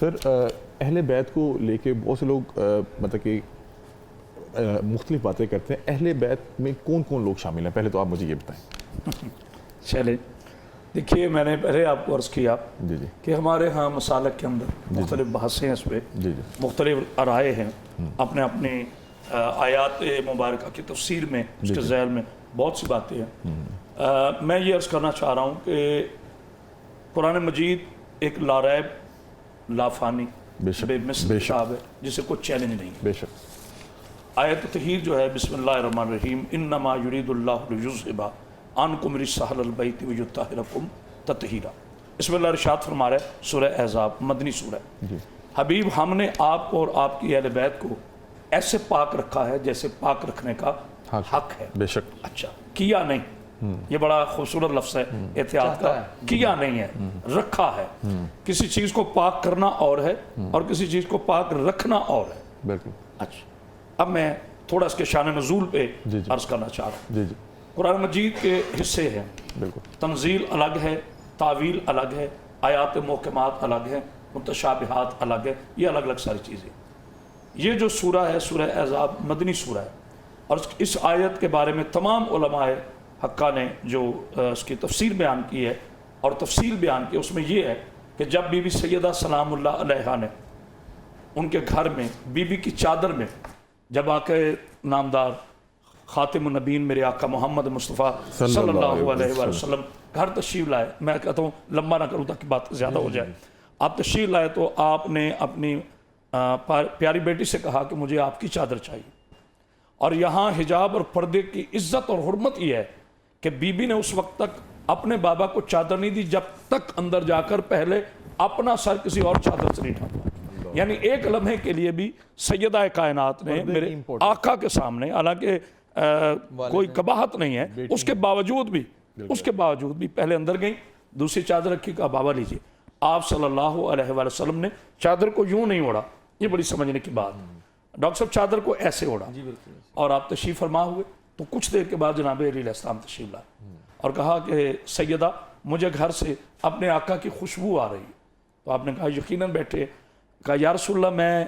سر اہل بیت کو لے کے بہت سے لوگ مطلب کہ مختلف باتیں کرتے ہیں. اہل بیت میں کون کون لوگ شامل ہیں؟ پہلے تو آپ مجھے یہ بتائیں. چلے دیکھیے، میں نے پہلے آپ کو عرض کیا جی جی کہ ہمارے ہاں مسالک کے اندر مختلف بحثیں ہیں، اس پہ جی جی مختلف رائے ہیں. اپنے اپنی آیات مبارکہ کی تفسیر میں اس کے ذیل میں بہت سی باتیں ہیں. میں یہ عرض کرنا چاہ رہا ہوں کہ قرآن مجید ایک لاریب لافانی بے مثل کتاب ہے جسے کوئی چیلنج نہیں ہے. بے شک. آیت تطہیر جو ہے بسم اللہ الرحمن الرحیم انما یرید اللہ لیذھب عنکم الرجس اہل البیت ویطہرکم تطہیرا. اس میں اللہ ارشاد فرما رہا ہے، سورہ احزاب مدنی سورہ. حبیب، ہم نے آپ کو اور آپ کی اہل بیت کو ایسے پاک رکھا ہے جیسے پاک رکھنے کا حق ہے. بے شک. اچھا، کیا نہیں، یہ بڑا خوبصورت لفظ ہے احتیاط کا. کیا نہیں ہے، رکھا ہے. کسی چیز کو پاک کرنا اور ہے اور کسی چیز کو پاک رکھنا اور ہے. بالکل. اچھا، اب میں تھوڑا اس کے شان نزول پہ عرض کرنا چاہ رہا ہوں. جی جی قرآن مجید کے حصے ہیں. بالکل. تنزیل الگ ہے، تعویل الگ ہے، آیات محکمات الگ ہیں، متشابہات الگ ہے. یہ الگ الگ ساری چیزیں. یہ جو سورہ ہے سورہ احزاب مدنی سورہ ہے، اور اس آیت کے بارے میں تمام علماء حقہ نے جو اس کی تفسیر بیان کی ہے اور تفصیل بیان کی، اس میں یہ ہے کہ جب بی بی سیدہ سلام اللہ علیہا نے ان کے گھر میں بی بی کی چادر میں جب آ کے نامدار خاتم النبیین میرے آقا محمد مصطفیٰ صلی اللہ علیہ وسلم گھر تشریف لائے، میں کہتا ہوں لمبا نہ کروں تاکہ بات زیادہ ہو جائے. آپ تشریف لائے تو آپ نے اپنی پیاری بیٹی سے کہا کہ مجھے آپ کی چادر چاہیے. اور یہاں حجاب اور پردے کی عزت اور حرمت یہ ہے کہ بی بی نے اس وقت تک اپنے بابا کو چادر نہیں دی جب تک اندر جا کر پہلے اپنا سر کسی اور چادر سے نہیں ڈھانپا. یعنی ایک لمحے کے لیے بھی سیدہ کائنات نے میرے آقا کے سامنے، حالانکہ کوئی قباحت نہیں ہے، اس کے باوجود بھی پہلے اندر گئیں، دوسری چادر رکھی، کہا بابا لیجیے. آپ صلی اللہ علیہ وسلم نے چادر کو یوں نہیں اوڑھا. یہ بڑی سمجھنے کی بات. ڈاکٹر صاحب چادر کو ایسے اوڑھا اور آپ تشریف فرما ہوئے. تو کچھ دیر کے بعد جناب علیہ السلام تشریف لائے اور کہا کہ سیدہ مجھے گھر سے اپنے آقا کی خوشبو آ رہی ہے. تو آپ نے کہا یقیناً بیٹھے. کہا یا رسول اللہ میں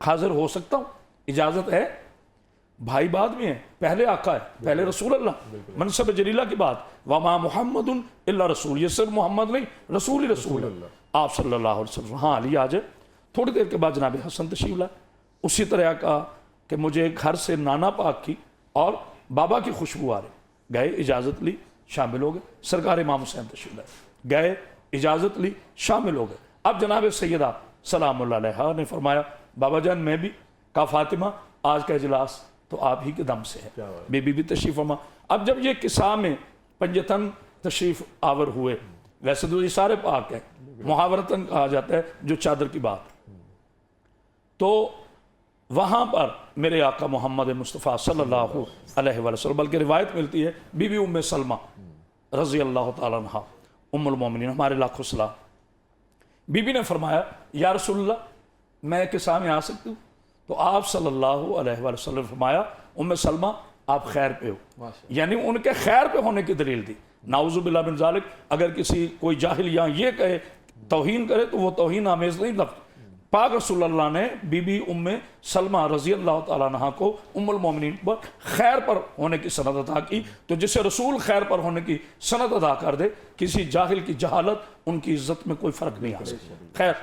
حاضر ہو سکتا ہوں، اجازت ہے؟ بھائی بعد میں ہے، پہلے آقا ہے، پہلے رسول اللہ. منصب جلیلہ کی بات. وما محمد الا رسول، یہ صرف محمد نہیں، رسول ہی رسول ہے. آپ صلی اللہ علیہ وسلم ہاں علی آ جائے. تھوڑی دیر کے بعد جناب حسن تشریف لائے. اسی طرح کہا کہ مجھے گھر سے نانا پاک کی اور بابا کی خوشبو آ رہی. گئے، اجازت لی، شامل ہو گئے. سرکار امام حسین تشریف لائے، گئے، اجازت لی، شامل ہو گئے. اب جناب سیدہ سلام اللہ علیہا نے فرمایا بابا جان میں بھی. کہا فاطمہ آج کا اجلاس تو آپ ہی کے دم سے ہے. بی بی بھی تشریف فرما. اب جب یہ قصہ میں پنجتن تشریف آور ہوئے، ویسے تو یہ سارے پاک ہیں، محاورتن کہا جاتا ہے جو چادر کی بات. تو وہاں پر میرے آقا محمد مصطفیٰ صلی اللہ علیہ وسلم، بلکہ روایت ملتی ہے بی بی ام سلمہ رضی اللہ تعالیٰ عنہ ام المومنین، ہمارے لاکھوں سلام. بی بی نے فرمایا یا رسول اللہ میں قصہ میں آ سکتی ہوں؟ تو آپ صلی اللہ علیہ وسلم فرمایا ام سلمہ آپ خیر پہ ہو. یعنی ان کے خیر پہ ہونے کی دلیل دی. نعوذ باللہ من ذالک، اگر کسی کوئی جاہل یہاں یہ کہے توہین کرے تو وہ توہین آمیز نہیں لفظ. پاک رسول اللہ نے بی بی ام سلمہ رضی اللہ تعالیٰ عنہ کو ام المومنین پر خیر پر ہونے کی سند عطا کی. تو جسے رسول خیر پر ہونے کی سند ادا کر دے، کسی جاہل کی جہالت ان کی عزت میں کوئی فرق نہیں آ سکتا. خیر،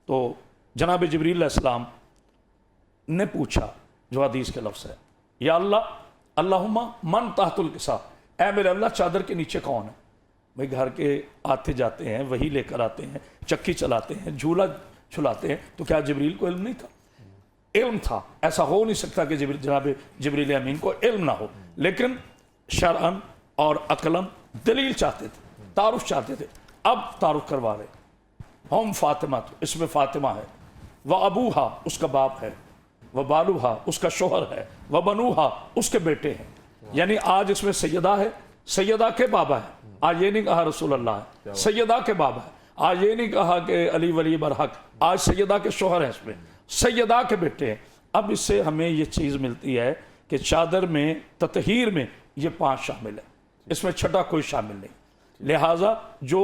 تو جناب جبریل علیہ السلام نے پوچھا جو حدیث کے لفظ ہے، یا اللہ اللہم من تحت القصا، اے میرے اللہ چادر کے نیچے کون ہے؟ بھئی گھر کے آتے جاتے ہیں، وہی لے کر آتے ہیں، چکی چلاتے ہیں، جھولا چھلاتے ہیں. تو کیا جبریل کو علم نہیں تھا؟ علم تھا. ایسا ہو نہیں سکتا کہ جناب جبریل امین کو علم نہ ہو. لیکن شرعن اور عقلاً دلیل چاہتے تھے، تعارف چاہتے تھے. اب تعارف کروا رہے. ہم فاطمہ، اس میں فاطمہ ہے، وہ ابوہا اس کا باپ ہے، وہ بالوہا اس کا شوہر ہے، وہ بنوہا اس کے بیٹے ہیں. یعنی آج اس میں سیدہ ہے، سیدہ کے بابا ہے. آج یہ نہیں کہا رسول اللہ ہے، سیدہ کے بابا ہے. آج یہ نہیں کہا کہ علی ولی برحق، آج سیدہ کے شوہر ہیں، اس میں سیدہ کے بیٹے ہیں. اب اس سے ہمیں یہ چیز ملتی ہے کہ چادر میں تطہیر میں یہ 5 شامل ہے، اس میں چھٹا کوئی شامل نہیں. لہٰذا جو